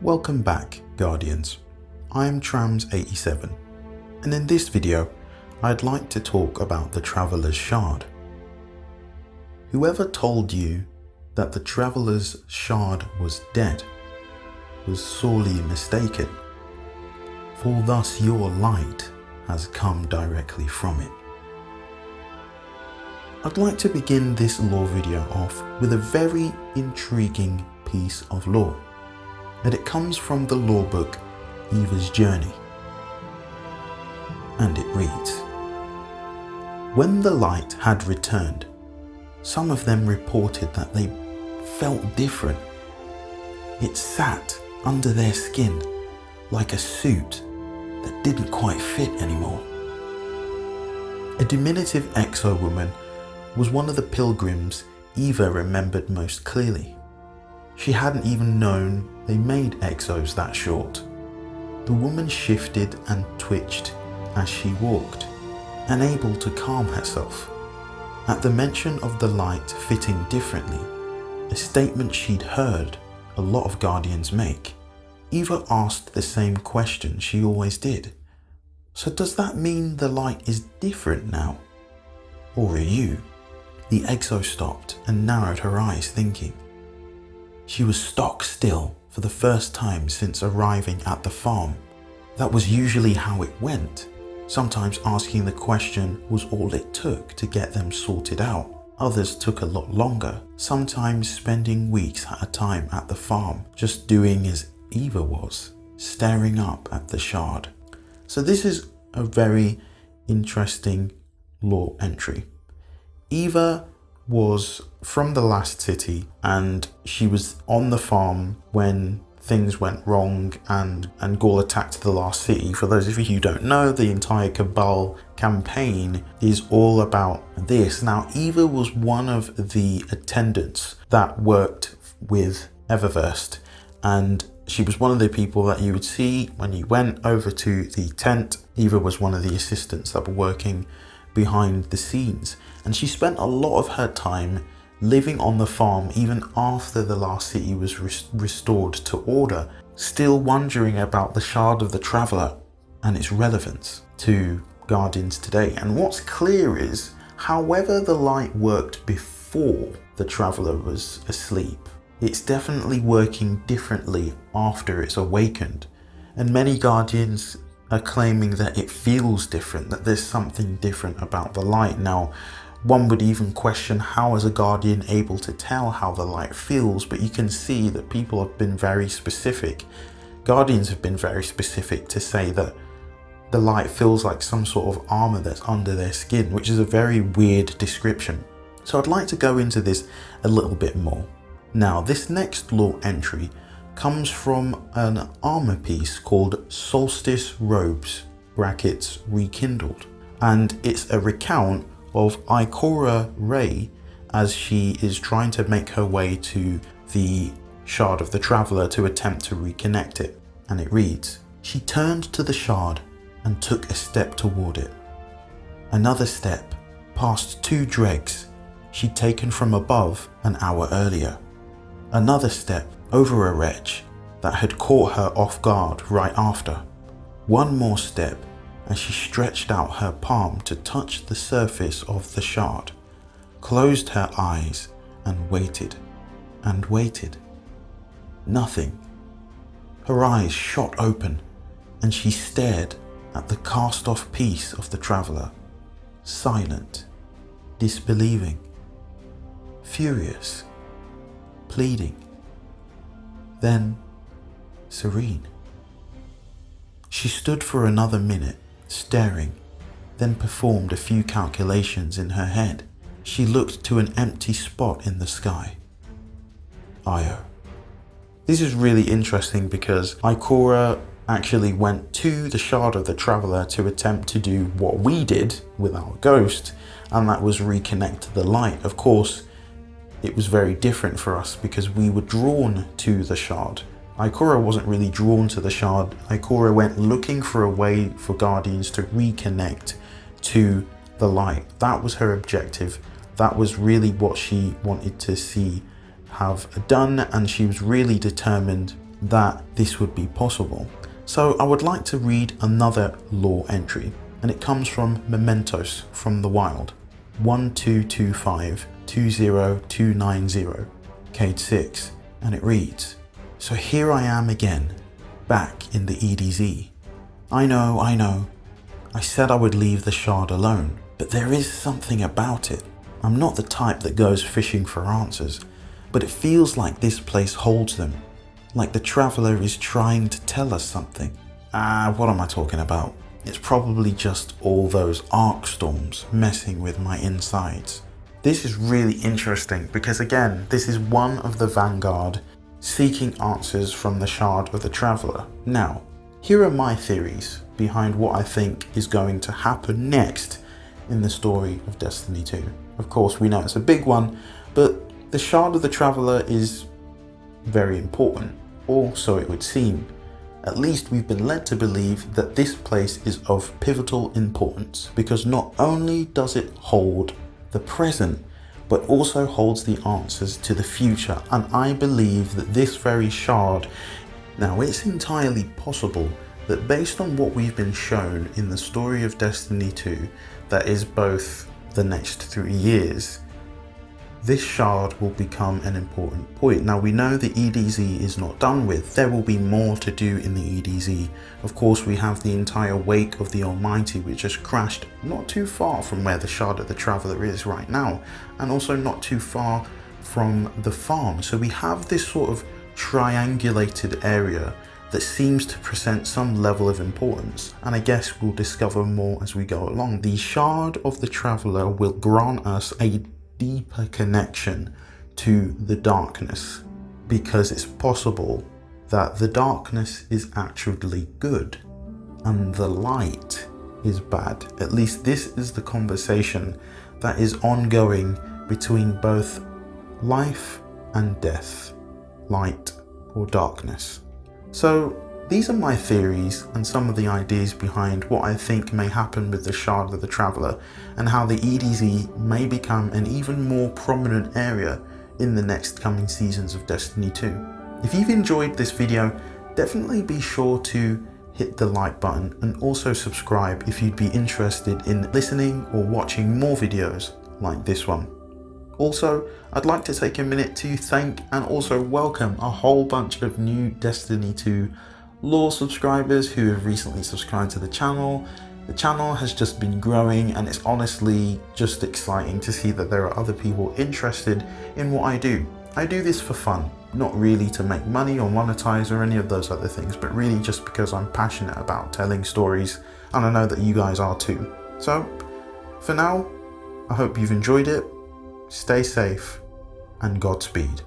Welcome back, Guardians. I am Trams87, and in this video I'd like to talk about the Traveller's Shard. Whoever told you that the Traveller's Shard was dead was sorely mistaken, for thus your light has come directly from it. I'd like to begin this lore video off with a very intriguing piece of lore, and it comes from the lore book Eva's Journey, and it reads: when the light had returned, some of them reported that they felt different. It sat under their skin like a suit that didn't quite fit anymore. A diminutive exo-woman was one of the pilgrims Eva remembered most clearly. She hadn't even known they made exos that short. The woman shifted and twitched as she walked, unable to calm herself. At the mention of the light fitting differently, a statement she'd heard a lot of Guardians make, Eva asked the same question she always did. So does that mean the light is different now? Or are you? The exo stopped and narrowed her eyes, thinking. She was stock still for the first time since arriving at the farm. That was usually how it went. Sometimes asking the question was all it took to get them sorted out. Others took a lot longer, sometimes spending weeks at a time at the farm, just doing as Eva was, staring up at the shard. So this is a very interesting lore entry. Eva was from the last city, and she was on the farm when things went wrong and Gaul attacked the last city. For those of you who don't know, the entire Cabal campaign is all about this. Now, Eva was one of the attendants that worked with Eververse, and she was one of the people that you would see when you went over to the tent. Eva was one of the assistants that were working behind the scenes, and she spent a lot of her time living on the farm even after the last city was restored to order, still wondering about the Shard of the Traveller and its relevance to Guardians today. And what's clear is, however the light worked before the Traveller was asleep, it's definitely working differently after it's awakened. And many Guardians are claiming that it feels different, that there's something different about the light. Now, one would even question, how is a Guardian able to tell how the light feels? But you can see that people have been very specific. Guardians have been very specific to say that the light feels like some sort of armor that's under their skin, which is a very weird description. So I'd like to go into this a little bit more. Now, this next lore entry comes from an armor piece called Solstice Robes (brackets rekindled), and it's a recount of Ikora Ray as she is trying to make her way to the Shard of the Traveller to attempt to reconnect it. And it reads: she turned to the shard and took a step toward it. Another step, past two dregs she'd taken from above an hour earlier. Another step over a wretch that had caught her off guard right after. One more step, and she stretched out her palm to touch the surface of the shard, closed her eyes and waited, and waited. Nothing. Her eyes shot open, and she stared at the cast-off piece of the Traveller, silent, disbelieving, furious, pleading, then serene. She stood for another minute, staring, then performed a few calculations in her head. She looked to an empty spot in the sky. Io. This is really interesting because Ikora actually went to the Shard of the Traveller to attempt to do what we did with our ghost, and that was reconnect to the light. Of course, it was very different for us because we were drawn to the shard. Ikora wasn't really drawn to the shard. Ikora went looking for a way for Guardians to reconnect to the light. That was her objective. That was really what she wanted to see have done, and she was really determined that this would be possible. So I would like to read another lore entry, and it comes from Mementos from the Wild, 1225-20290, Cayde 6, and it reads, "So here I am again, back in the EDZ. I know, I said I would leave the shard alone, but there is something about it. I'm not the type that goes fishing for answers, but it feels like this place holds them, like the traveler is trying to tell us something." What am I talking about? It's probably just all those arc storms messing with my insides. This is really interesting because again, this is one of the Vanguard seeking answers from the Shard of the Traveler. Now, here are my theories behind what I think is going to happen next in the story of Destiny 2. Of course, we know it's a big one, but the Shard of the Traveler is very important, or so it would seem. At least we've been led to believe that this place is of pivotal importance because not only does it hold the present, but also holds the answers to the future. And I believe that this very shard, now it's entirely possible that based on what we've been shown in the story of Destiny 2, that is both the next 3 years, this shard will become an important point. Now we know the EDZ is not done with. There will be more to do in the EDZ. Of course, we have the entire Wake of the Almighty, which just crashed not too far from where the Shard of the Traveler is right now, and also not too far from the farm. So we have this sort of triangulated area that seems to present some level of importance, and I guess we'll discover more as we go along. The Shard of the Traveler will grant us a deeper connection to the darkness, because it's possible that the darkness is actually good and the light is bad. At least this is the conversation that is ongoing between both life and death, light or darkness. So these are my theories and some of the ideas behind what I think may happen with the Shard of the Traveler and how the EDZ may become an even more prominent area in the next coming seasons of Destiny 2. If you've enjoyed this video, definitely be sure to hit the like button and also subscribe if you'd be interested in listening or watching more videos like this one. Also, I'd like to take a minute to thank and also welcome a whole bunch of new Destiny 2 lore subscribers who have recently subscribed to the channel. The channel has just been growing, and it's honestly just exciting to see that there are other people interested in what I do. I do this for fun, not really to make money or monetize or any of those other things, but really just because I'm passionate about telling stories, and I know that you guys are too. So for now, I hope you've enjoyed it, stay safe, and Godspeed.